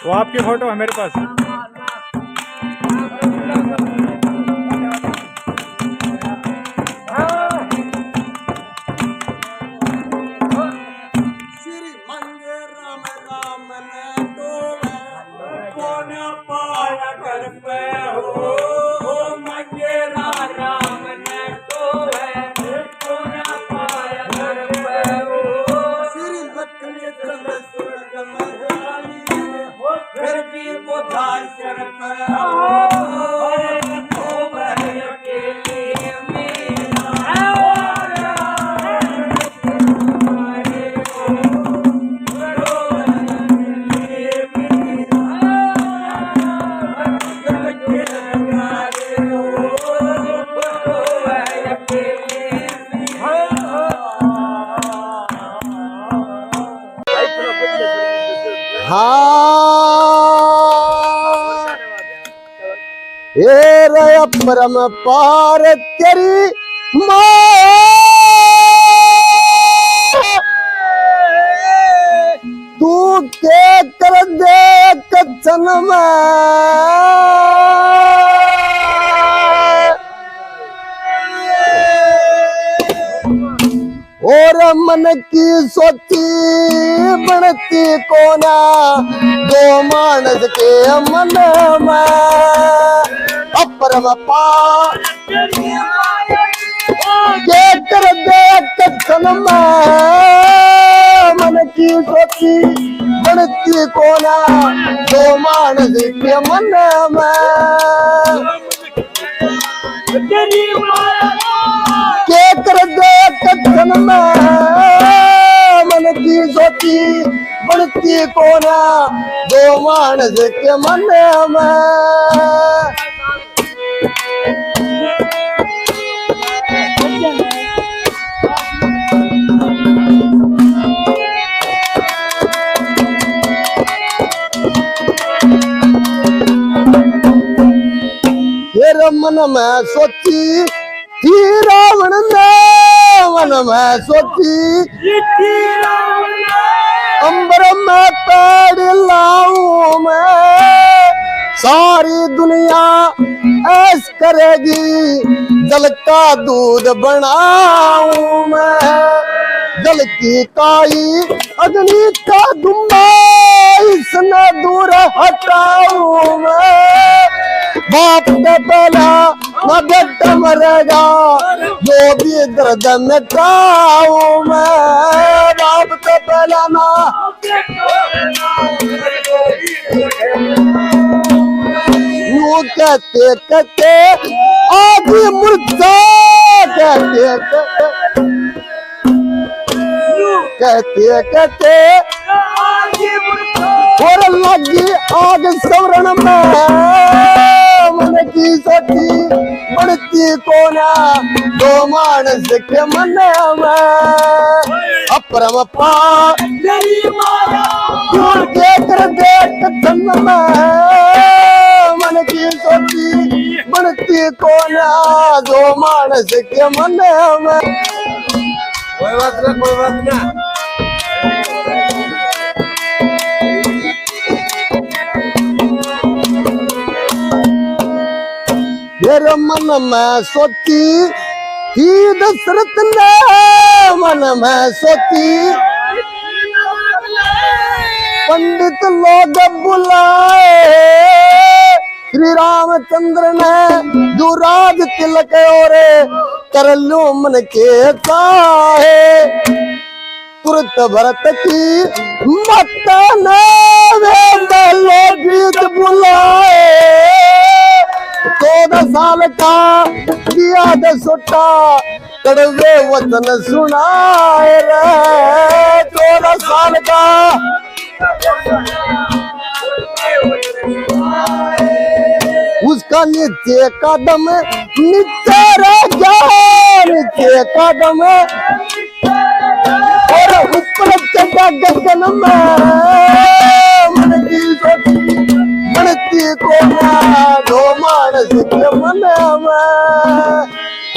वो आपकी फोटो है मेरे पास। श्री मंगे राम राम ने तो कौन पाया कर पे हो मंगे राम ने तो कौन पाया कर पे हो श्री लक्ष्मी चंद्र सुरग महारानी फिर भी बुधार सर पे हो परम पार तेरी तू के कर दे कचन और मन की सोची बनती कोना दो मानस के मन में अपरम पार के कर दे कथन मन की सोची बनती कोना दो मानस के मन में के कर दे कथन मन की सोची बनती कोना दो मानस के मन में मन में सोची थी रावण ने मन में सोची अंबर में पेड़ लाऊं मैं सारी दुनिया ऐस करेगी जल का दूध बनाऊं मैं जल की काई अग्नि का दुम्बा इसने दूर हटाऊं मैं बाप का पहला मगट मरेगा जो भी दर्द मिटाऊं मैं बाप का पहला ना यूं कहते कहते आदि मुर्दा कहते कहते और लगी आग सवरण में मन की सोची बढ़ती कोना दो मानस के मन में अपरम पार के कर दे कथन में मन की सोची बढ़ती कोना दो मानस के मन में कोई बात ना कोई बात ना मेरे मन में सोची थी दशरथ ने मन में सोची पंडित लोग बुलाए श्री रामचंद्र ने जो राज तिलक और कर लो मन के चाहे तुरंत भरत की मत ने लोग बुलाए 14 साल का दिया दसोटा कड़वे वतन सुनाए रे 14 साल का उसका नीचे कदम नीचे रह गया नीचे कदम और ऊपर चढ़ा गगन में मन की सोची बनती कोना दो मानस के मन में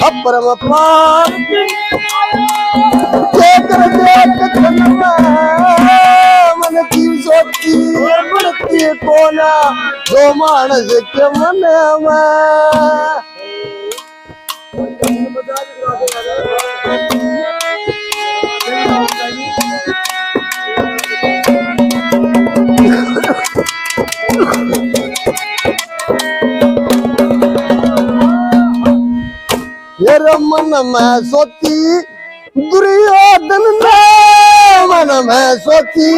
अपरम पाप देख तन मन की सोची बनती कोना दो मानस के मन में मन में सोची दुर्योधन ने मन में सोची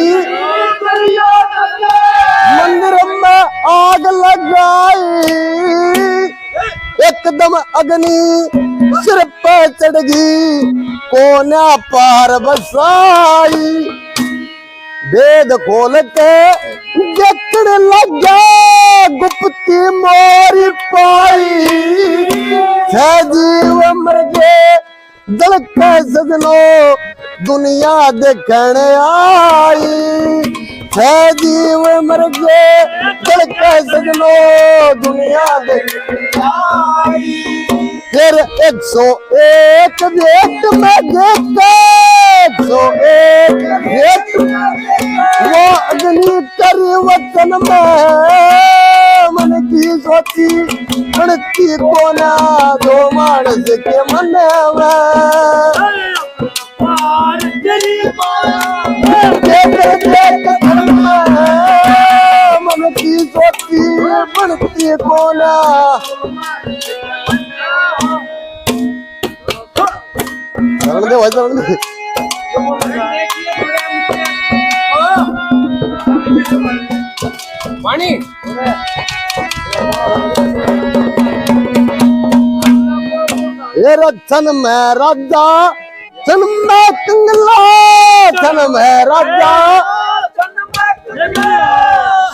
मंदिर में आग लगाई एकदम अग्नि सिर पर चढ़ गई कोना पार बसाई वेद खोल के देखने लगा गुप्ती मोरी पाई जीव मर गए दलका सजनो दुनिया देखने आई जीव मर गए दलका सजनो दुनिया देखने आई फिर 101 वेद में देखा 101 वेद वो अग्नि करी वचन में मन की सोची बनती कोना दो मानस के मन मन की सोची बनती कोना पानी छन में राजा छन में कंगला छन में राजा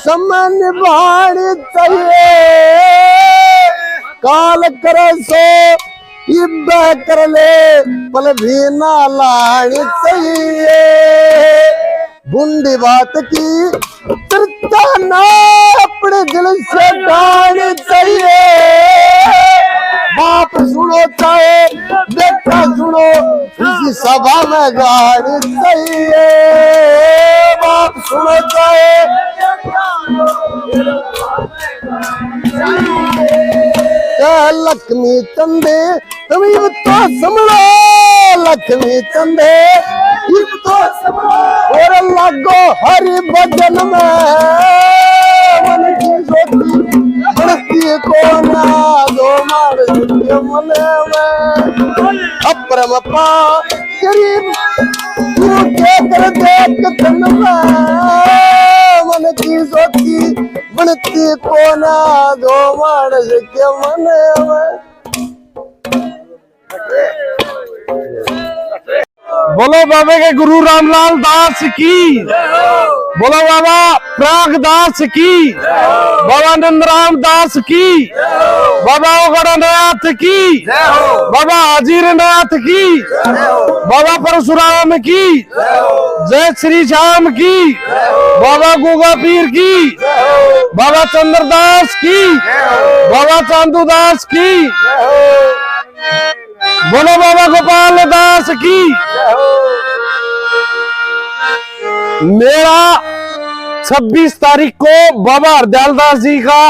समन बाण चाहिए काल करे सो इब कर ले पल भी ना लानी चाहिए बुंदी बात की चर्चा ना अपने दिल से गानी चाहिए बाप सुनो चाहे बेटा सुनो किसी सभा में गानी चाहिए बाप सुनो चाहे लक्ष्मी चंदे तुम तो समझो लक्ष्मी चंदे तो और लगो हरि भजन में मन की सोची बनती कोना दो मानस के मन में अपरम पा गरीब तू देख तन मन की सोची बनती कोना दो मानस के मन में बोलो बाबा के गुरु रामलाल दास की बोलो बाबा प्राग दास की बाबा नंदराम दास की बाबा ओगड़नाथ की बाबा हाजीरनाथ की बाबा परशुराम की जय श्री श्याम की बाबा गुगा पीर की बाबा चंद्रदास की बाबा चांदूदास की बोलो बाबा गोपाल दास की। मेरा 26 तारीख को बाबा हरदयाल दास जी का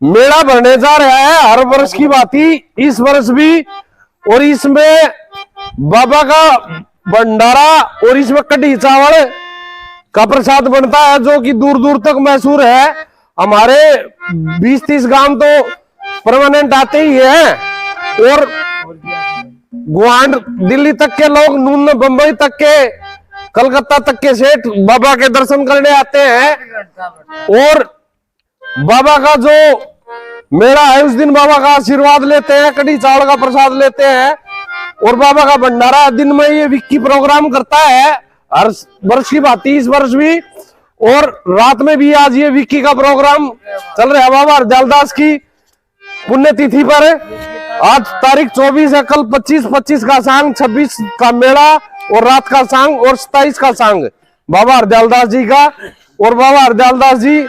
मेला भरने जा रहा है। हर वर्ष की बात ही इस वर्ष भी, और इसमें बाबा का भंडारा और इसमें कढ़ी चावल का प्रसाद बनता है जो कि दूर दूर तक मशहूर है। हमारे 20-30 गांव तो परमानेंट आते ही हैं और गुवाहाटी दिल्ली तक के लोग, नून बंबई तक के, कलकत्ता तक के सेठ बाबा के दर्शन करने आते हैं। और बाबा का जो मेला है उस दिन बाबा का आशीर्वाद लेते हैं, कढ़ी चावल का प्रसाद लेते हैं। और बाबा का भंडारा दिन में ये विक्की प्रोग्राम करता है, हर वर्ष की बात इस वर्ष भी, और रात में भी आज ये विक्की का प्रोग्राम चल रहा है। बाबा हरदयाल दास की पुण्यतिथि पर आज तारीख 24 है, कल 25 का सांग, 26 का मेला और रात का सांग और 27 का सांग बाबा हरदयाल दास जी का। और बाबा हरदयाल दास जी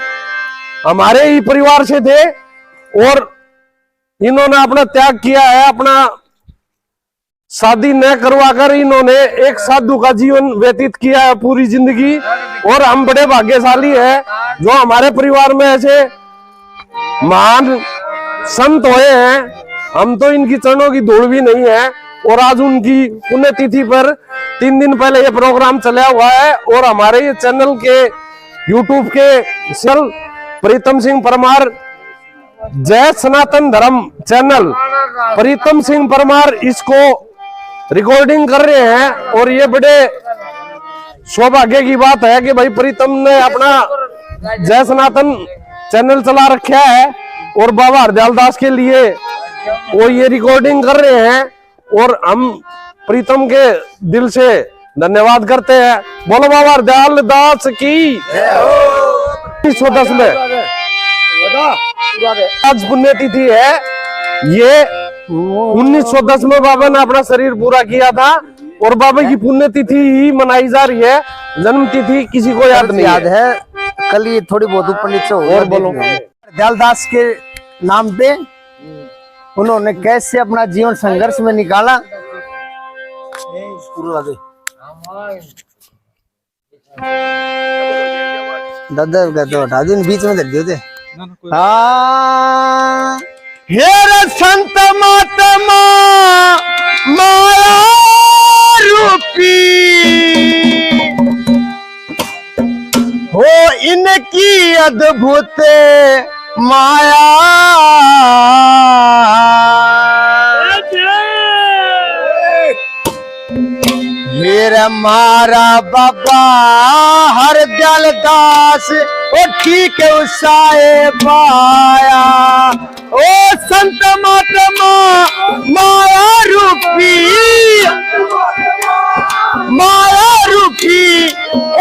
हमारे ही परिवार से थे और इन्होंने अपना त्याग किया है। अपना शादी न करवाकर इन्होंने एक साधु का जीवन व्यतीत किया है पूरी जिंदगी। और हम बड़े भाग्यशाली हैं जो हमारे परिवार में ऐसे महान संत हुए हैं। हम तो इनकी चरणों की धूल भी नहीं है। और आज उनकी पुण्यतिथि पर 3 दिन पहले ये प्रोग्राम चला हुआ है। और हमारे ये चैनल के यूट्यूब के चैनल प्रीतम सिंह परमार जय सनातन धर्म चैनल प्रीतम सिंह परमार इसको रिकॉर्डिंग कर रहे हैं। और ये बड़े सौभाग्य की बात है कि भाई प्रीतम ने अपना जय सनातन चैनल चला रखा है और बाबा हरदयाल दास के लिए वो ये रिकॉर्डिंग कर रहे हैं। और हम प्रीतम के दिल से धन्यवाद करते हैं। बोलो बाबा हरदयाल दास की। 1910 में आज पुण्यतिथि है। ये 1910 में बाबा ने अपना शरीर पूरा किया था और बाबा की पुण्यतिथि ही मनाई जा रही है। जन्म तिथि किसी को याद नहीं याद है। कल ये थोड़ी बहुत ऊपर नीचे हो। और बोलो हरदयाल दास के नाम पे उन्होंने कैसे अपना जीवन संघर्ष में निकाला। दादा का तो हटा दो, बीच में धर दियो थे। हेर संत महात्मा माया रूपी हो इनकी अद्भुत माया। मेरा मारा बाबा हरदयाल दास ओ ठीक उसाए पाया। ओ संत महात्मा माया रूपी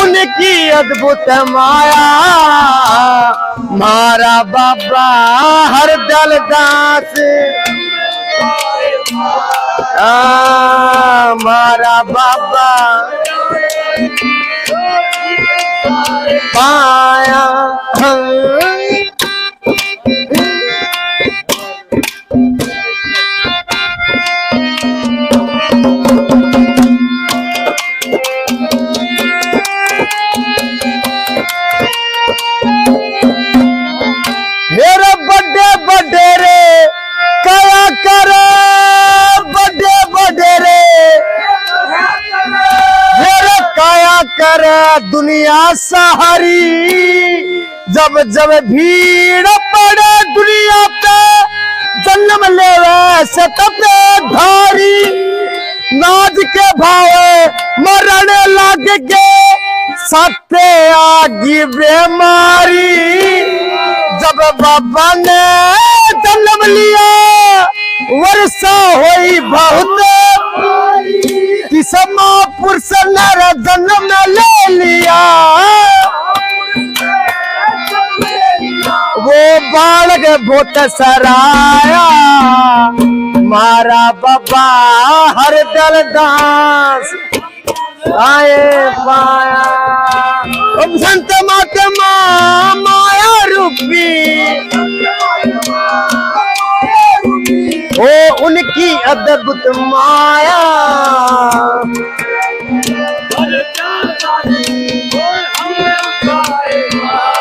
उनकी अद्भुत माया। मारा बाबा हरदयाल दास मारा बाबा पाया। मेरे बड़े बड़े रे कया करे बड़े बड़े रे मेरे कया करे दुनिया सहारी। जब जब भीड़ पड़े दुनिया पे जन्म लेवे से तपे धारी। नाज के भावे मरने लग गए सत्य आगी बीमारी। जब बाबा ने जन्म लिया वर्षा हुई बहुत किस महापुरुष ने जन्म ले लिया। वो बालक बहुत सराया मारा बाबा हरदयाल दास आए पाया। संत महात्मा माया रूपी ओ उनकी अद्भुत माया।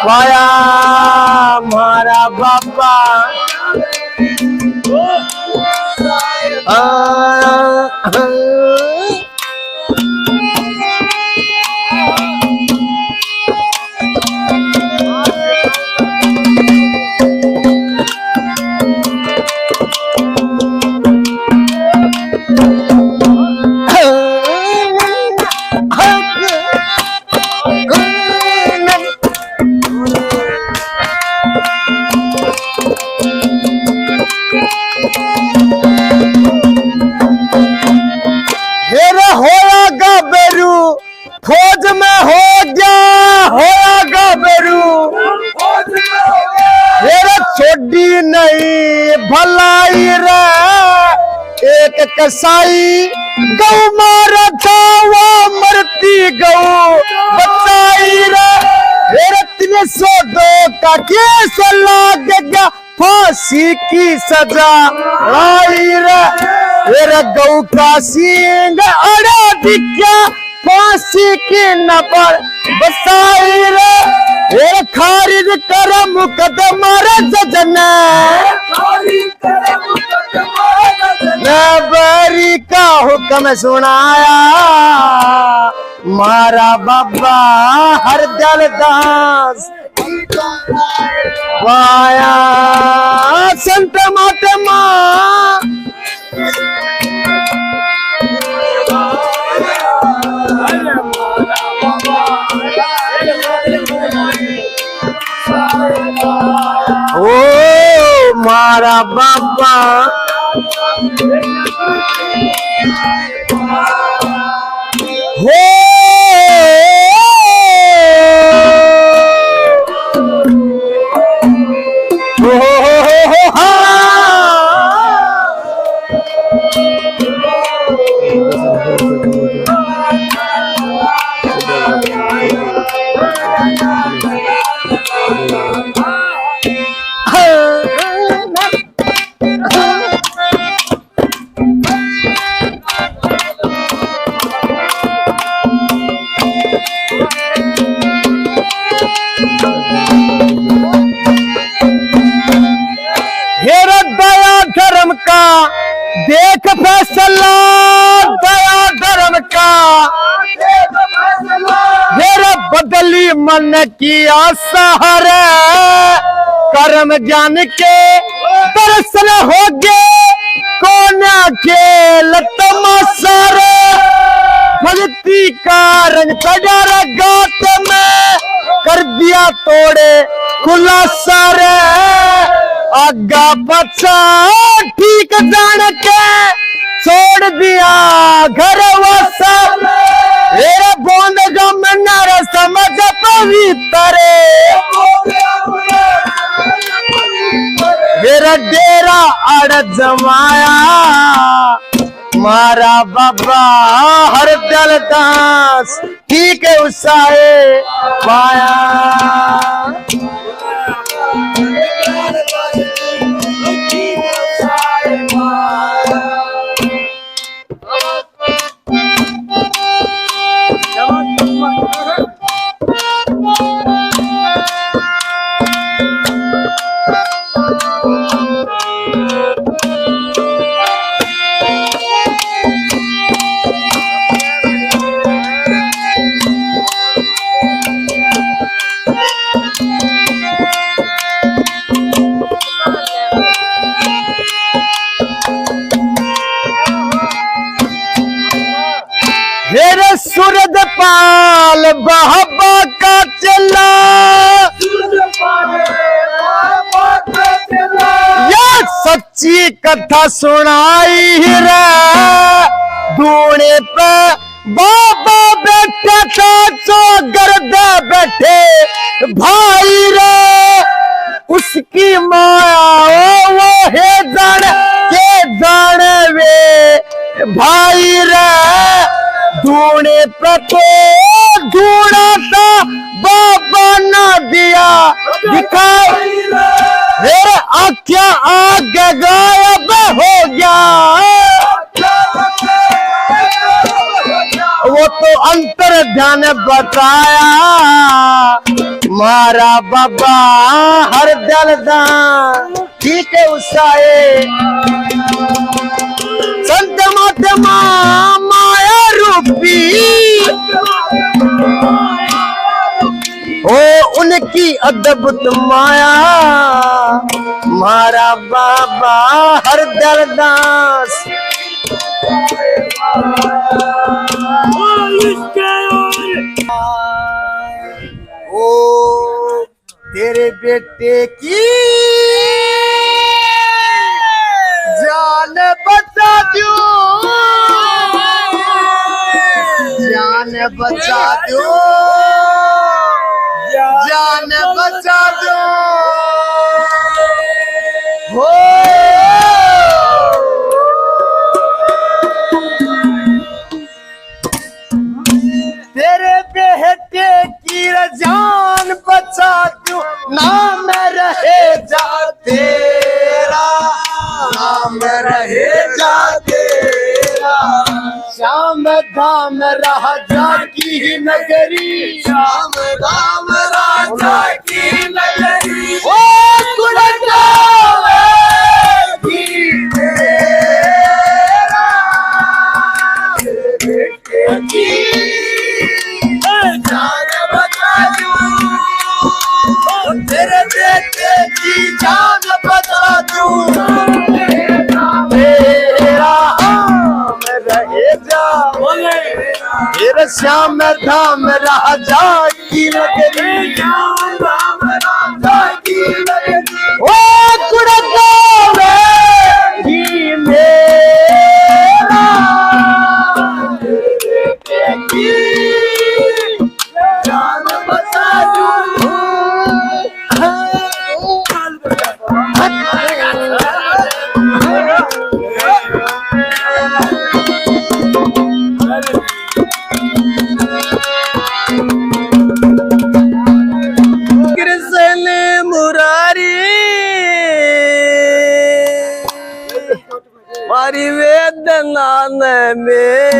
पाया मारा बाबा फौज में हो गया होया गबरू मेरा छोड़ी नहीं भलाई रे। एक कसाई गौ मारा था वो मरती गौ बचाई रे। मेरे 302 का केस लग गया फांसी की सजा आई रे मेरे गौ का सींग अड़ा दिखा फांसी की नपर बसाई रे ये खारिज कर मुकदमा रे जजन बरी का हुक्म सुनाया मारा बाबा हर दल दास वाया संत महात्मा ओ मारा बाबा हो धर्म का देख फैसला दया धर्म का मेरा बदली मन की आशा है कर्म जान के दर्शन हो गए कोना खेल तमाशा रे भक्ति का रंग चढ़ा गात में कर दिया तोड़े खुलासा रे आगा बच्चा ठीक जान के छोड़ दिया घर वसा मेरा बोंद गम नर समझ पवित्र मेरा डेरा अड़ जमाया मारा बाबा हर दल दास ठीक है उसाए पाया मेरे सूरज पाल बाबा का चला ये सच्ची कथा सुनाई रे धूने पे बाबा बैठा था चौगर दे बैठे भाई रे उसकी माया वो है जान के जाने वे भाई रे ढूंढे पे तो ढूंढा था बाबा ना दिया दिखाई मेरे आख्या आगे गायब हो गया वो तो अंतर ध्यान बताया मारा बाबा हर दल दान ठीक है उसाए संत महात्मा माया रूपी ओ उनकी अद्भुत माया मारा बाबा हर दल दास ओ तेरे बेटे की जान बचा दो जान बचा दो जान बचा दो हो तेरे बेटे की जान धाम रहे जा तेरा, श्याम धाम राजा की नगरी, श्याम धाम राजा की नगरी। ओ गुड़गावे की तेरा, बेटे की जान बचा दूं, तेरे बेटे की जान बचा दूं, तेरा हम रहे जा तेरे श्याम धाम राजा की नगरी, श्याम धाम राजा की नगरी। ओ गुड़गावे की मेरा, बेटे की जान बचा दूं। कृष्ण मुरारी मारी वेदना में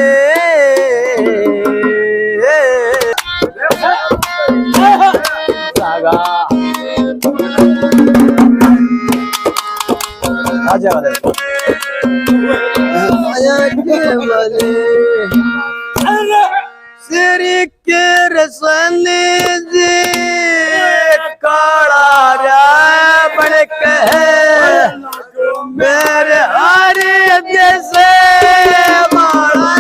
सागा आजा श्री के रसन जी काला रा बन कहे मेरे हरे जैसे माला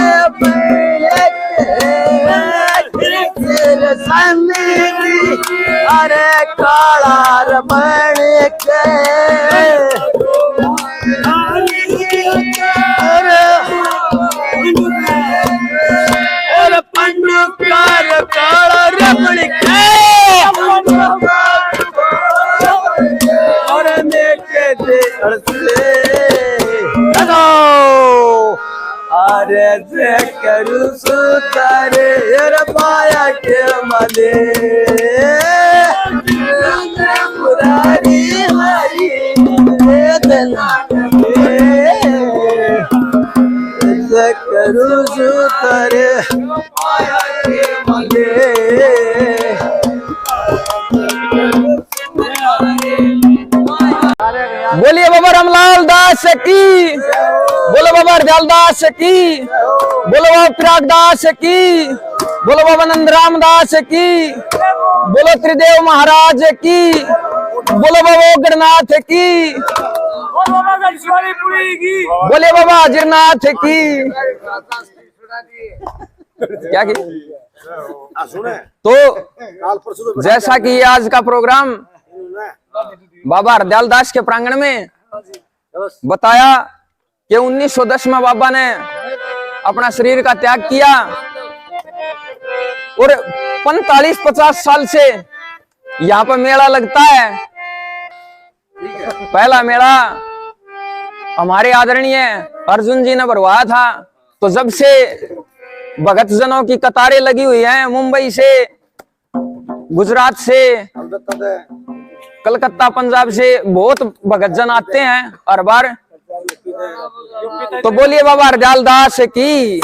रसन जी अरे काला रा बन के काला रबड़ के और मेरे दे अड़से अरे से करू सुतारे यार पाया के मले मुरारी हरी वेदना से करू सुतारे बोलिए बाबा रामलाल दास की, बोलो बाबा हरदयाल दास की, बोलो बाबा पिराग दास की, बोलो बाबा नंदराम दास की, बोलो त्रिदेव महाराज की, बोलो बाबा गणनाथ की, बोले बाबा हाजिरनाथ की। क्या की? तो जैसा कि ये आज का प्रोग्राम बाबा हरदयाल दास के प्रांगण में बताया कि 1910 में बाबा ने अपना शरीर का त्याग किया और 45-50 साल से यहाँ पर मेला लगता है। पहला मेला हमारे आदरणीय अर्जुन जी ने भरवाया था। तो जब से भगत जनों की कतारें लगी हुई हैं, मुंबई से, गुजरात से, कलकत्ता, पंजाब से बहुत भगत जन आते हैं हर बार। तो बोलिए बाबा हरदयाल दास की।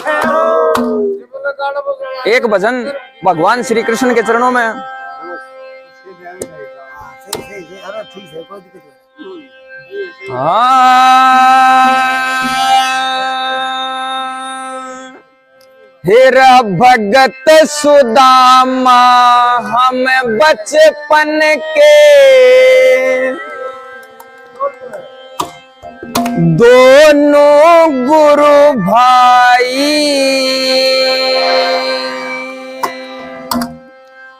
एक भजन भगवान श्री कृष्ण के चरणों में। हेरा भगत सुदामा हम बचपन के दोनों गुरु भाई।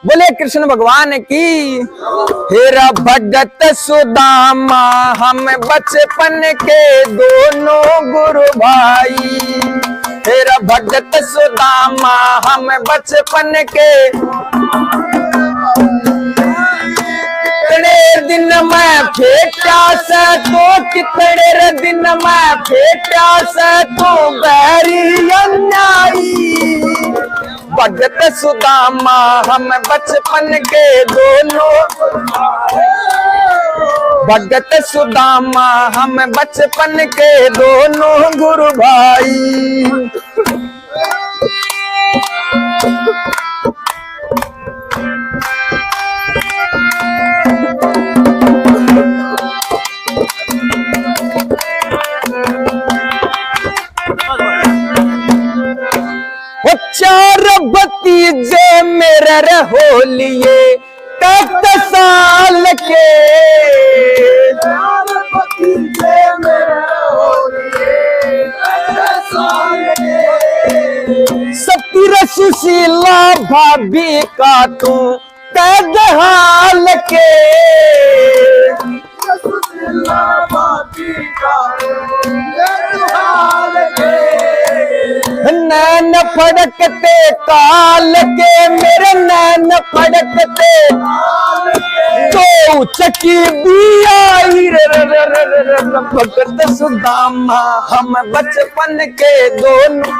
बोले कृष्ण भगवान की। हेरा भगत सुदामा हम बचपन के दोनों गुरु भाई। हेरा भगत सुदामा हम बचपन के कितने दिन मैं फेटा से तो कितने दिन मैं फेटा से तो बैरी अन्यायी। भगत सुदामा हम बचपन के दोनों भगत सुदामा हम बचपन के दोनों गुरु भाई। वो चार भतीजे मेरे रहो लिए कत साल के, सती सुशीला भाभी का तू कैद हाल के, नैन फड़कते काल के मेरे नैन फड़कते, तो चकी भी आई भगत सुदामा हम बचपन के दोनों,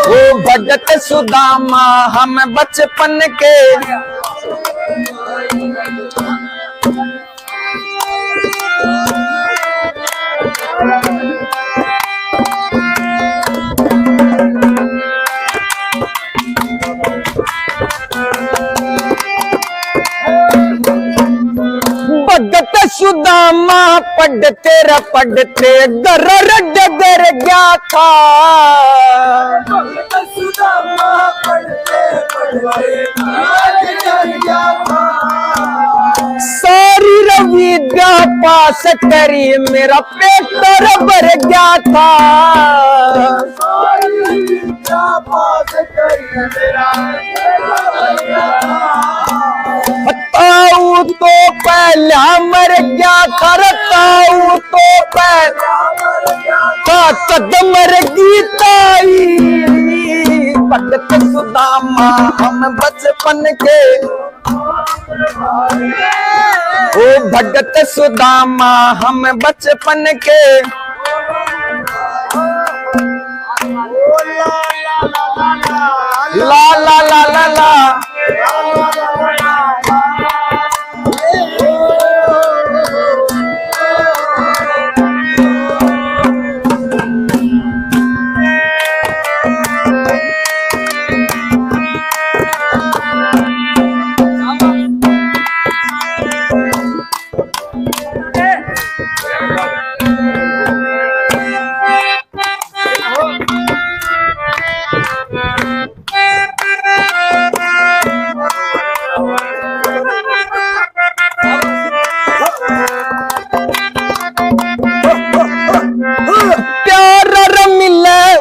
ओ भगत सुदामा हम बचपन के। भगत सुदामा पढ़ते र पढ़ते दर्र डगर गया था, भगत सुदामा पढ़ते सारी रविद्या पास करी मेरा पेपर भर गया था, सारी रविद्या पास करी मेरा ताऊ तो पहला मर गया था, ताऊ तो पहला मर गया था, तद मर गीताई भगत सुदामा हम बचपन के, ओ भगत सुदामा हम बचपन के। ला ला ला ला ला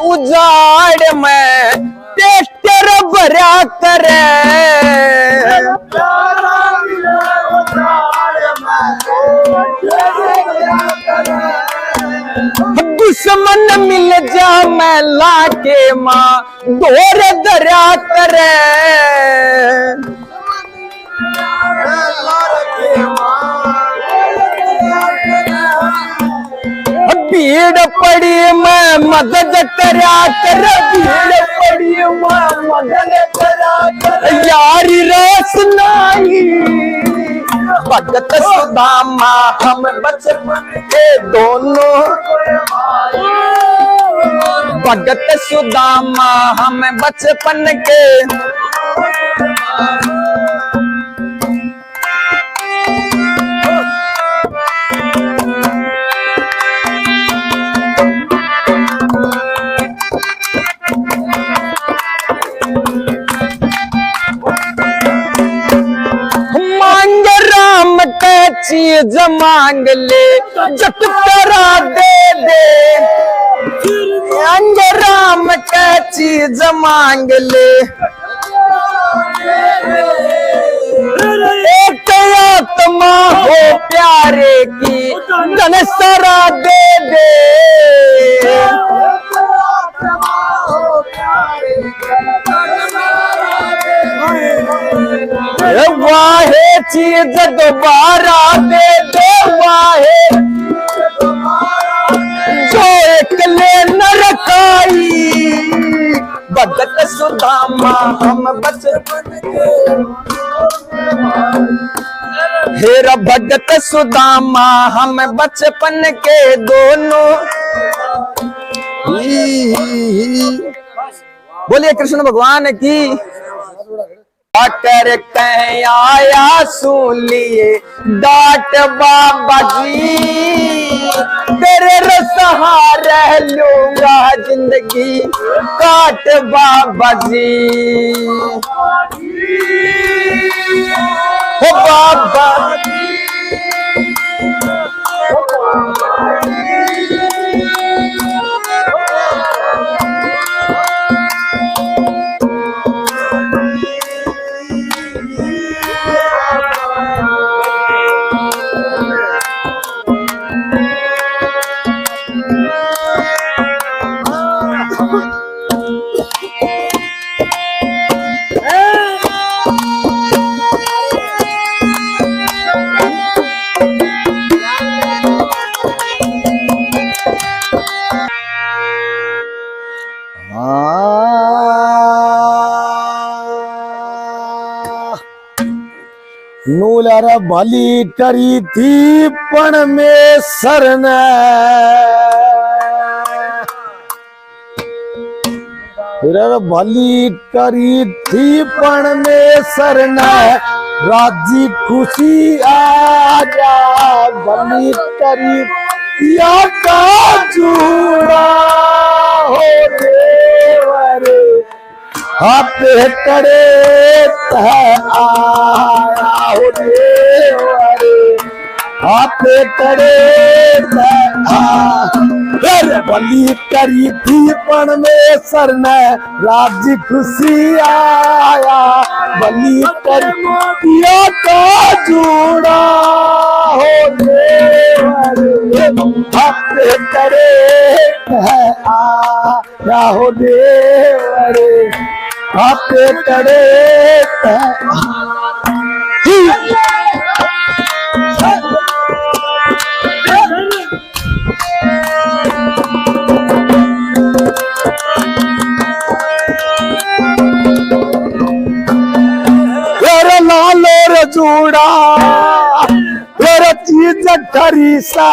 उजाड़ में टेस्टर भरा करे, दुश्मन मिल जा मैं लाके माँ दौर दरा करे, भीड़ पड़ी मैं मदद करा कर, भीड़ पड़ी मैं मदद करा कर, यारी रोशनाई भगत सुदामा हम बचपन के दोनों, भगत सुदामा हम बचपन के। चीज मांग ले जट करा दे दे, अंग राम का चीज मांग ले, एक आत्मा हो प्यारे की धन सरा दे दे, वाहे चीज दोबारा दे दे, वाहे जो एक ले न रखाई भगत सुदामा हम बचपन के, हेरा भगत सुदामा हम बचपन के दोनों। बोलिए कृष्ण भगवान की। कर कह आया सुन लिए डांट बाबा जी, तेरे सहारा लूंगा जिंदगी काट बाबा जी। ओ बाबा नूलर भली करी थी पण में सरन, भली करी थी पण में सरन, राजी खुशी आजा भली करी या का जुड़ा हो देवरे हाथ करे आया हो देवरे हाथ करे बली करी थी पण में सरन, राजी खुशी आया बली करिया का जुड़ा हो देवरे हाथ करे आया हो देवरे हाथ करे लालो रजूड़ा तेरा चीज खरीसा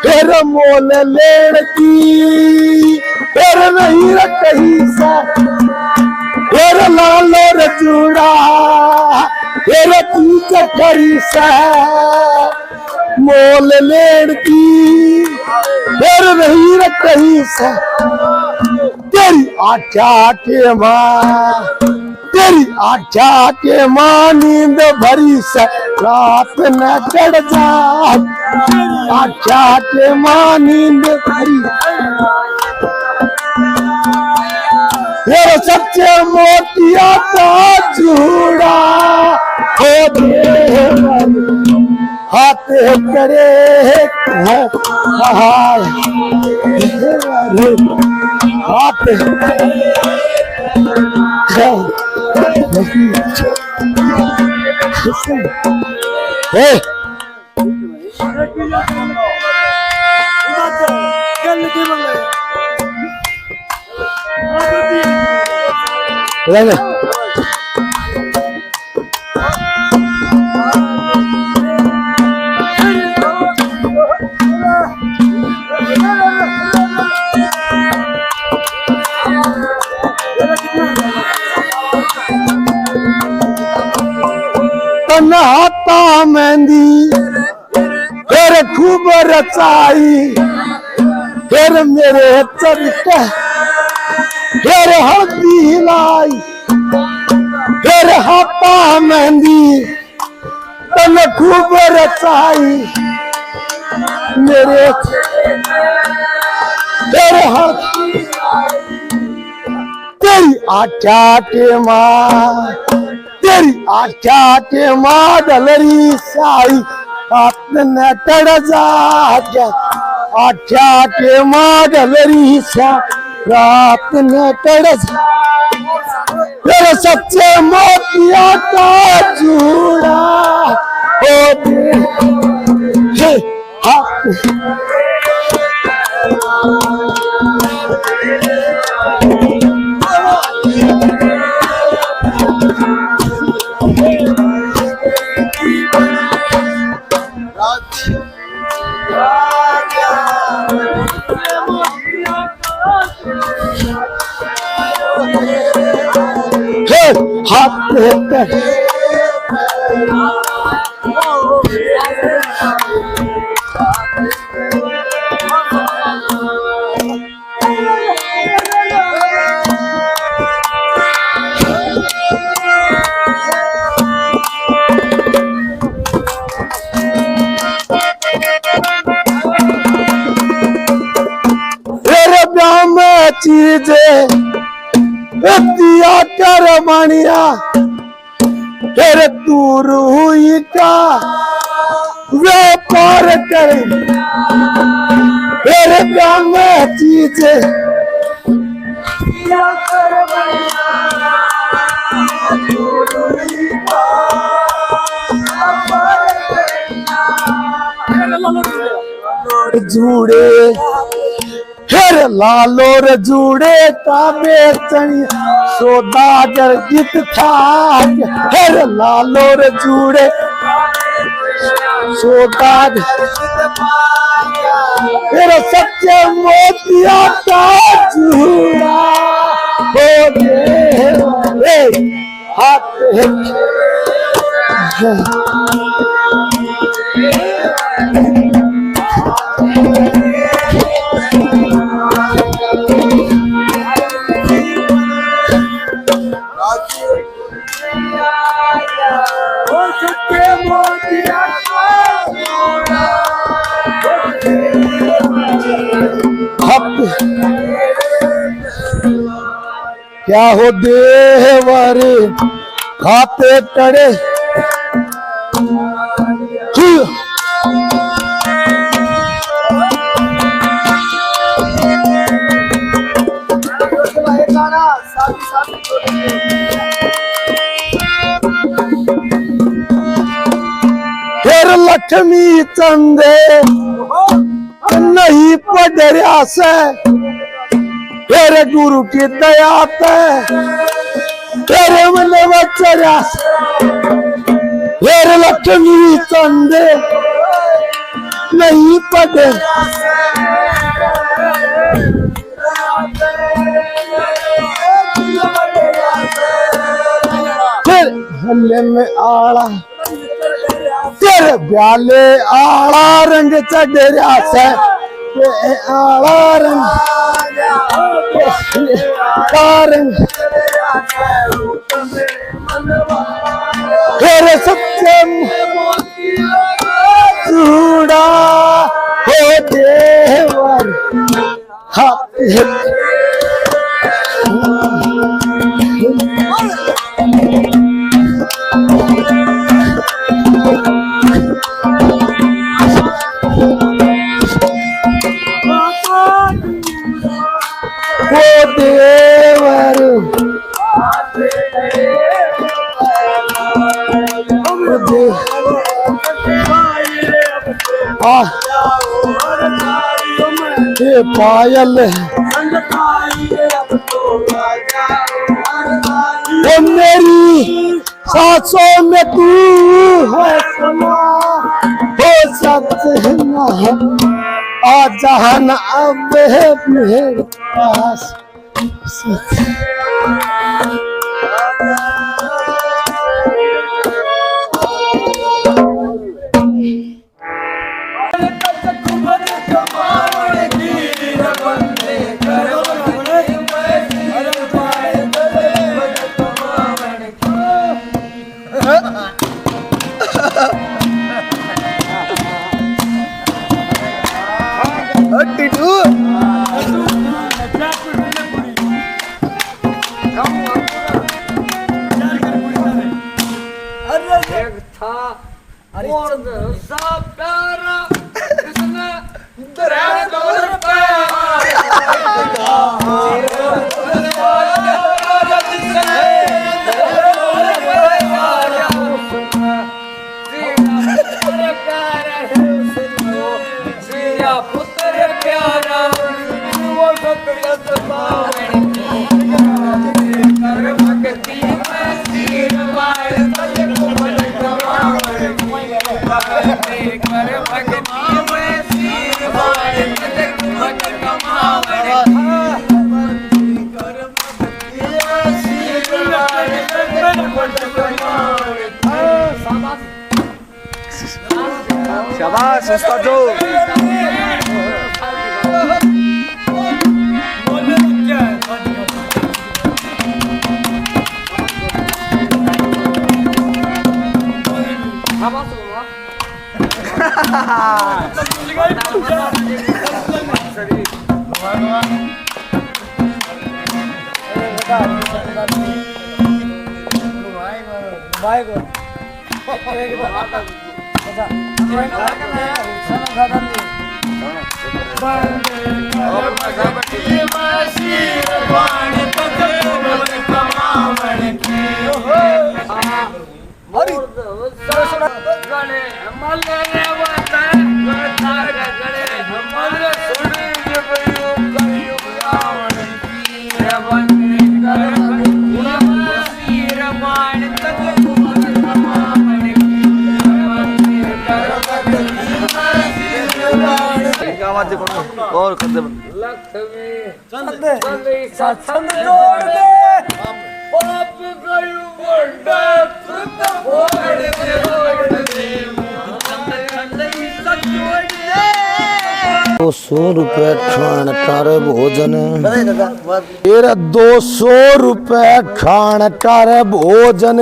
फिर मोल लेन की फिर नहीं रही सा फिर लालो रजूड़ा तेरा चीज खरीसा मोल लेन की फिर नहीं रही सा तेरी आख्या के माँ तेरी आख्या के माँ नींद भरी से रात न चढ़ जा आख्या के माँ नींद भरी तेरे सच्चे मोतिया का जूड़ा हो हाथ करे हाथ हाथा मेहंदी फिर खूब रचाई फिर मेरे चरता फिर हल्दी हिलाई फिर हाथा मेहंदी तन खूब रचाई मेरे फिर हल्दी तेरी आख्या के माँ तेरी आख्या के माँ डलरी साई आपने टड़ जा आख्या के माँ डलरी सा रात ने टड़ जा तेरे सच्चे मोतिया का जूड़ा हो दे हाँ हाथे तड़े चीजे दिया कर मानिया फिर दूर हुई का व्यापार करे फिर ब्याह में चीजे जूड़े फिर लालोर जूड़े का बेचनी सौदागर जित था फिर लालोर जूड़े सौदागर फिर सच्चे मोतिया का जूड़ा हो गए हाथ क्या हो देवर खाते टड़े फिर लक्ष्मी चंदे नहीं पढ़ा से तेरे गुरु की दया पे तेरे मन बच्चा तेरे लक्ष्मी चंदे नहीं पढ़े फिर हल्ले में आड़ा तेरे ब्याले आड़ा रंग चढ़ा से आड़ा रंग तेरे सच्चे चूड़ा हो देवर हाथ देवर पायल वो मेरी सांसों में तू है समा हो सच ना आ जहान अब है मेरे पास कर शाबाश उस्ताद जो और करते सत्संग जोड़ दे पाप गयु बंडा कृत फोड़ दे 200 रुपए खान कर भोजन तेरा 200 रुपए खान कर भोजन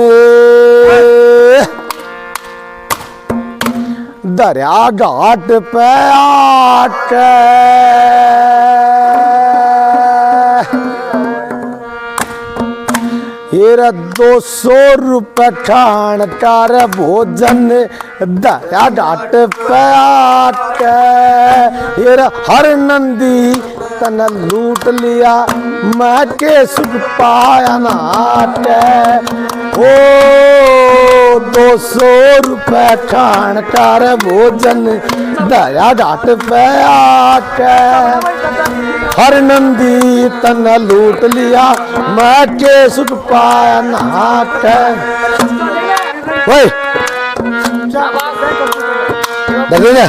दरिया घाट पे आके तेरा 200 रुपए खान कर भोजन दरिया घाट पे आके तेरा हर नंदी तन लूट लिया मैं के सुख पाया नाटे ओ 200 रुपए खान कर भोजन दया घाट पे आके हर नंदी तन लूट लिया मैं के सुख पाया नाटे ओए देखिए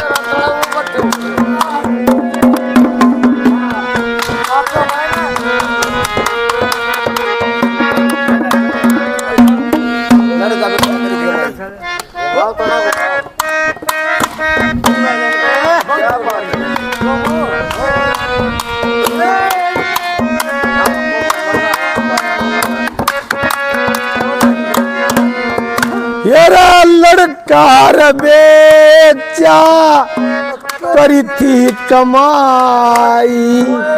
येरा लड़का बेचा करी थी कमाई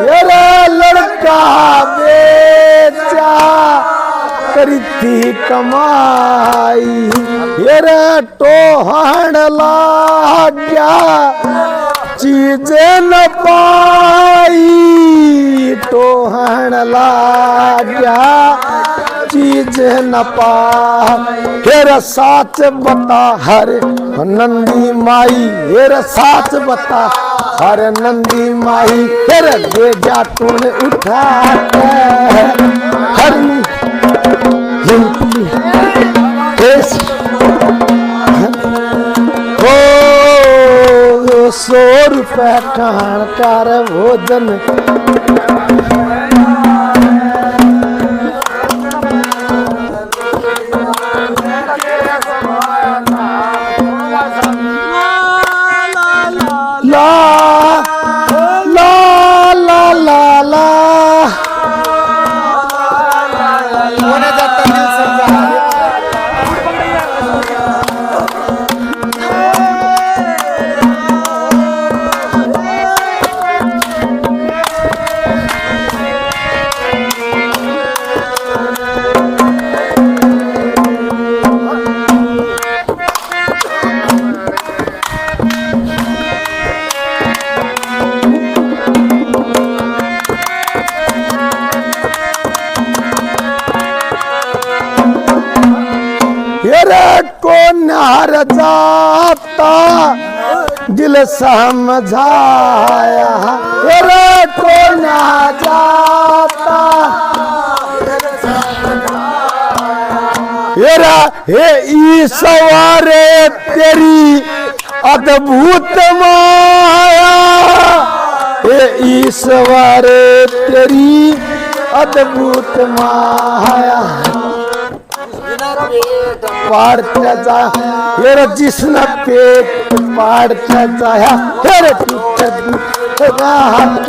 येरा लड़का बेचा करी थी कमाई येरा टोहन लाग्या चीजें न पाई टोहन लाग्या चीज न पा हेर साच बता हर नंदी माई हेर साच बता हर नंदी माई हेर दे जा तून उठा हर ओ 100 रुपए खान कर भोजन को नार जाता दिल समझाया तेरे को ना जाता तेरा हे ईश्वरे तेरी अद्भुत माया हे ईश्वरे तेरी अद्भुत माया पार त्याचा जिसना पेट मारता चाया तेरे टूटे रात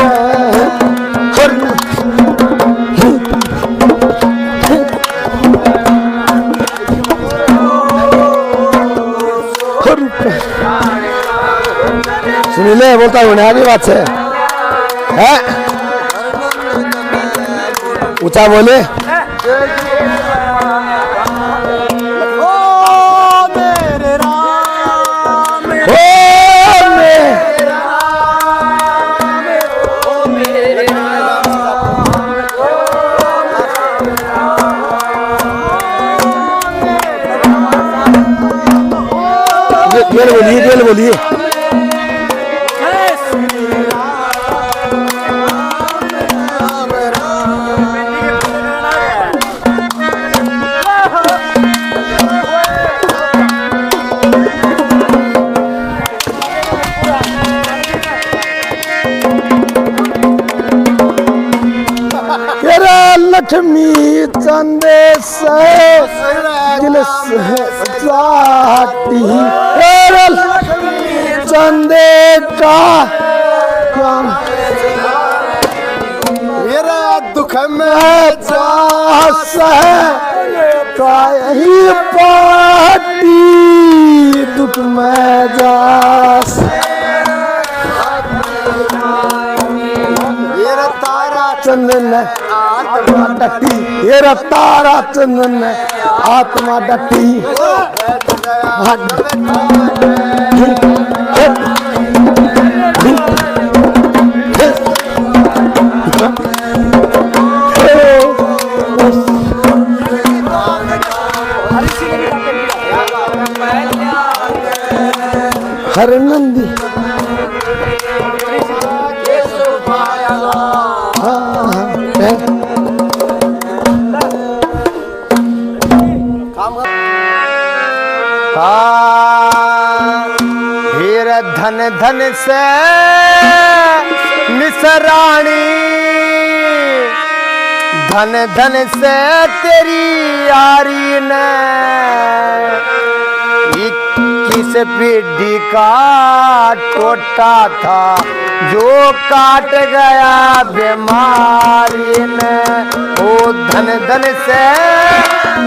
सुनीले बोलता हूँ आगे बात से है ऊंचा बोले बोलिए लक्ष्मी चंदेश चंदे का मेरा दुख में चास है ही पार्टी दुख में जास चंदन आत्मा डटी हेरा तारा चंदन आत्मा डटी हर नंदी हीर धन धन से मिसरानी धन धन से तेरी यारी ने 21 पीढ़ी का टोटा था जो काट गया बीमारी ने ओ धन धन से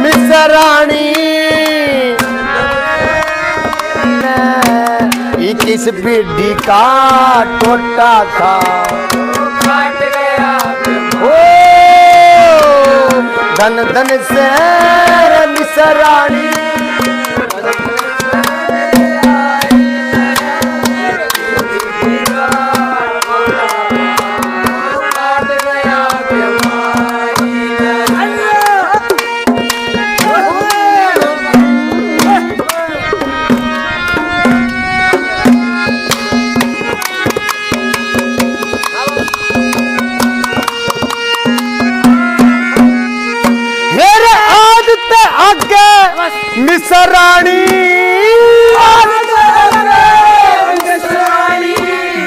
मिसरानी 21 पीढ़ी का टोटा था काट गया ओ धन धन से मिसरानी मिसरानी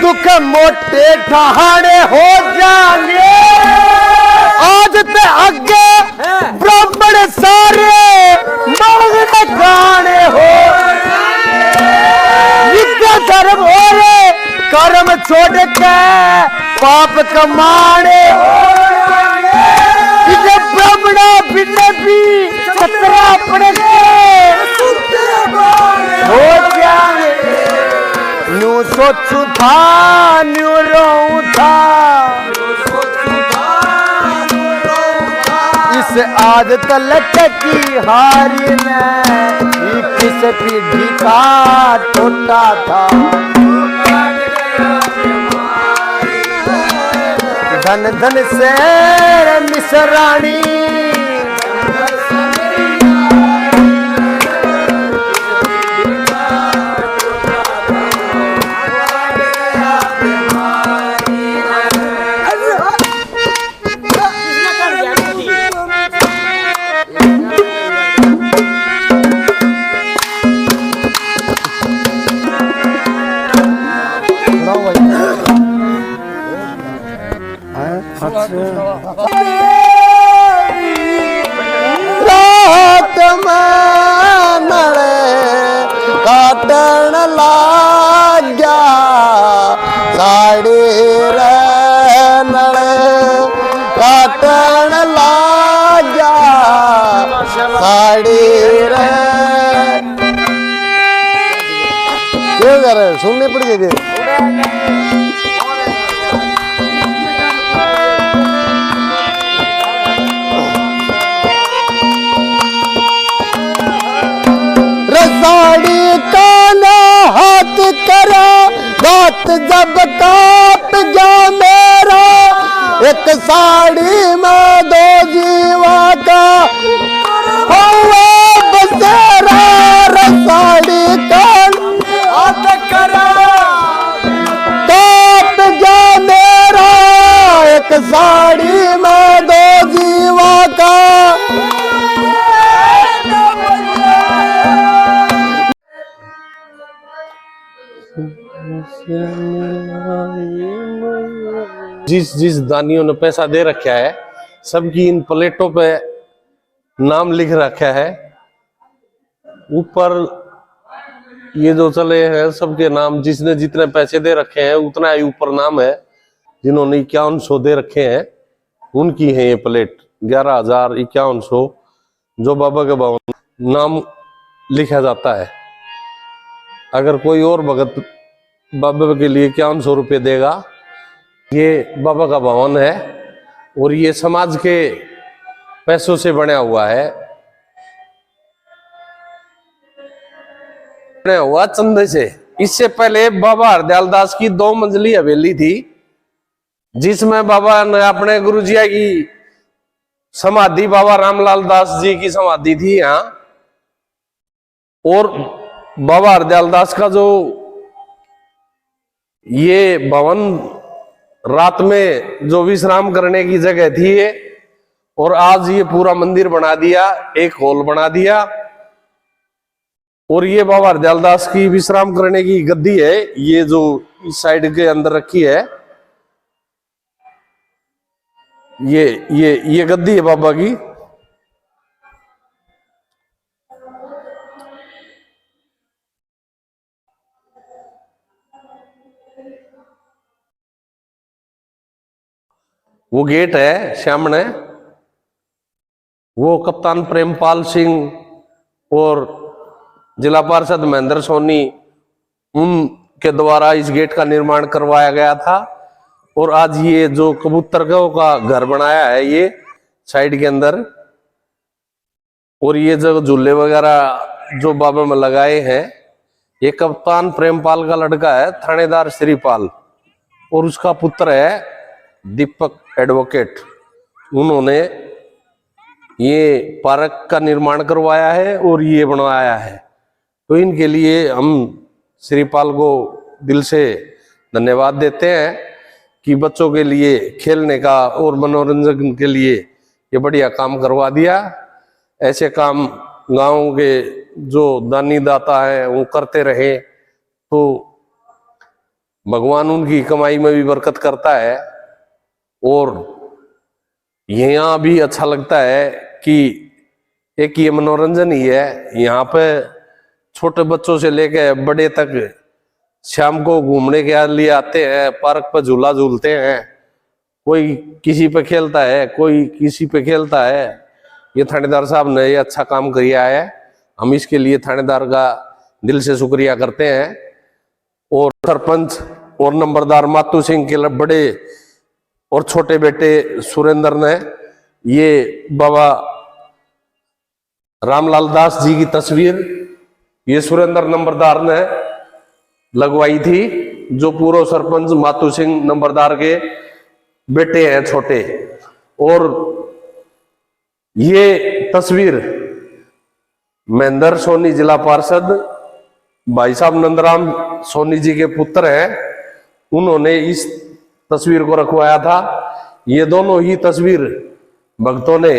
दुख मोटे ठहाने हो जाने आज ते आगे ब्राह्मण सारे मांगने गाने हो विद्या धर्म हो रे कर्म छोड़ के पाप कमाने ब्राह्मणा बिना भी खतरा पड़े हो जाए न्यू सोचू था न्यू रोऊं था इस आदत लटकी हारी में 21 पीढ़ी का टोटा था धन धन से मिसरानी रात में नड़े काटन ला जब काट गया मेरा एक साड़ी में दो जीवा का हुआ बसेरा साड़ी काट गया मेरा एक साड़ी में दो जीवा का। जिस जिस दानियों ने पैसा दे रखा है सबकी इन प्लेटों पे नाम लिख रखा है। ऊपर ये जो चले हैं सबके नाम, जिसने जितने पैसे दे रखे हैं उतना ही ऊपर नाम है। जिन्होंने 5100 दे रखे हैं उनकी है ये प्लेट 11,5100 जो बाबा के भवन नाम लिखा जाता है। अगर कोई और भगत बाबा के लिए 5100 रुपये देगा, ये बाबा का भवन है और ये समाज के पैसों से बना हुआ है, बना हुआ चंदे से। इससे पहले बाबा हरदयाल दास की 2 मंजिली हवेली थी जिसमें बाबा ने अपने गुरुजी की समाधि, बाबा रामलाल दास जी की समाधि थी यहाँ। और बाबा हरदयाल दास का जो ये भवन रात में जो विश्राम करने की जगह थी ये, और आज ये पूरा मंदिर बना दिया, एक हॉल बना दिया। और ये बाबा हरदयाल दास की विश्राम करने की गद्दी है, ये जो इस साइड के अंदर रखी है, ये गद्दी है बाबा की। वो गेट है सामने, वो कप्तान प्रेमपाल सिंह और जिला पार्षद महेंद्र सोनी उनके द्वारा इस गेट का निर्माण करवाया गया था। और आज ये जो कबूतरगांव का घर बनाया है ये साइड के अंदर, और ये जो झूले वगैरह जो बाबा में लगाए हैं, ये कप्तान प्रेमपाल का लड़का है थानेदार श्रीपाल, और उसका पुत्र है दीपक एडवोकेट। उन्होंने ये पार्क का निर्माण करवाया है और ये बनवाया है। तो इनके लिए हम श्रीपाल को दिल से धन्यवाद देते हैं कि बच्चों के लिए खेलने का और मनोरंजन के लिए ये बढ़िया काम करवा दिया। ऐसे काम गांव के जो दानी दाता है वो करते रहे तो भगवान उनकी कमाई में भी बरकत करता है। और यहाँ भी अच्छा लगता है कि एक ये मनोरंजन ही है, यहाँ पे छोटे बच्चों से लेकर बड़े तक शाम को घूमने के लिए आते हैं, पार्क पर झूला झूलते हैं, कोई किसी पे खेलता है, कोई किसी पे खेलता है। ये थानेदार साहब ने ये अच्छा काम किया है, हम इसके लिए थानेदार का दिल से शुक्रिया करते हैं। और सरपंच और नंबरदार मातू सिंह के बड़े और छोटे बेटे सुरेंद्र ने ये बाबा रामलाल दास जी की तस्वीर ये सुरेंद्र नंबरदार ने लगवाई थी, जो पूर्व सरपंच मातू सिंह नंबरदार के बेटे हैं छोटे। और ये तस्वीर महेंद्र सोनी जिला पार्षद भाई साहब नंदराम सोनी जी के पुत्र हैं, उन्होंने इस तस्वीर को रखवाया था। ये दोनों ही तस्वीर भक्तों ने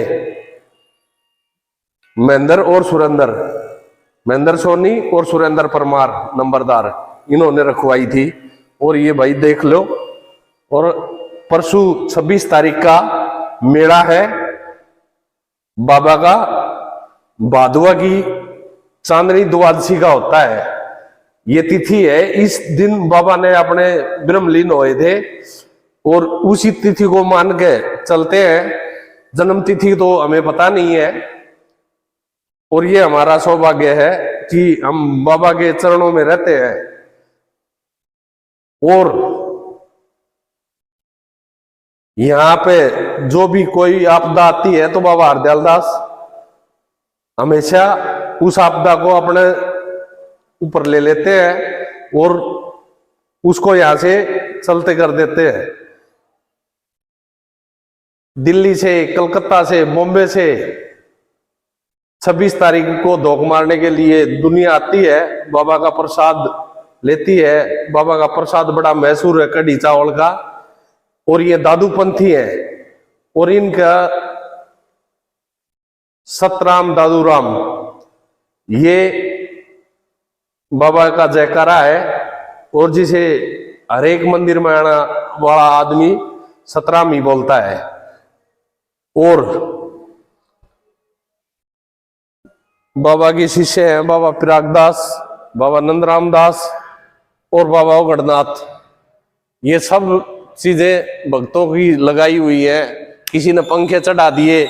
महेंद्र सोनी और सुरेंद्र परमार नंबरदार इन्होंने रखवाई थी। और ये भाई देख लो। और परसों 26 तारीख का मेला है बाबा का, भादवा की चांदनी द्वादशी का होता है, ये तिथि है। इस दिन बाबा ने अपने ब्रह्मलीन हुए थे और उसी तिथि को मान के चलते हैं। जन्म तिथि तो हमें पता नहीं है, और ये हमारा सौभाग्य है कि हम बाबा के चरणों में रहते हैं। और यहाँ पे जो भी कोई आपदा आती है तो बाबा हरदयाल दास हमेशा उस आपदा को अपने ऊपर ले लेते हैं और उसको यहां से चलते कर देते हैं। दिल्ली से, कलकत्ता से, बॉम्बे से 26 तारीख को धोख मारने के लिए दुनिया आती है, बाबा का प्रसाद लेती है। बाबा का प्रसाद बड़ा मैसूर है कढ़ी चावल का। और ये दादूपंथी है और इनका सतराम दादूराम, ये बाबा का जयकारा है। और जिसे हर एक मंदिर में आना वाला आदमी सतराम ही बोलता है। और बाबा के शिष्य हैं बाबा पिरागदास, बाबा नंदराम दास और बाबा ओगड़नाथ। ये सब चीजें भक्तों की लगाई हुई है। किसी ने पंखे चढ़ा दिए,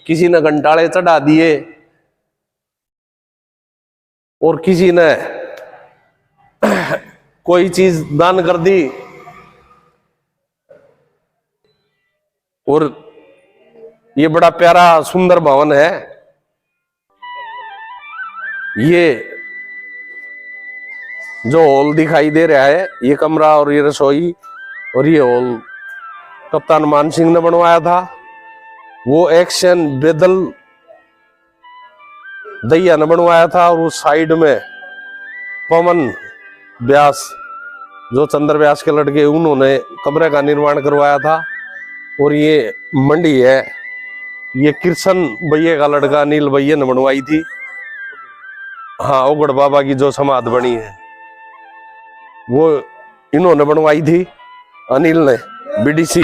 किसी ने घंटाड़े चढ़ा दिए और किसी ने कोई चीज दान कर दी। और ये बड़ा प्यारा सुंदर भवन है। ये जो हॉल दिखाई दे रहा है, ये कमरा और ये रसोई और ये हॉल कप्तान मान सिंह ने बनवाया था। वो एक्शन बेदल दैया ने बनवाया था। और उस साइड में पवन व्यास, जो चंद्र व्यास के लड़के, उन्होंने कमरे का निर्माण करवाया था। और ये मंडी है, ये कृष्ण भैया का लड़का अनिल भैया ने बनवाई थी। हाँ, ओगड़ बाबा की जो समाधि बनी है वो इन्होंने बनवाई थी, अनिल ने, बीडीसी।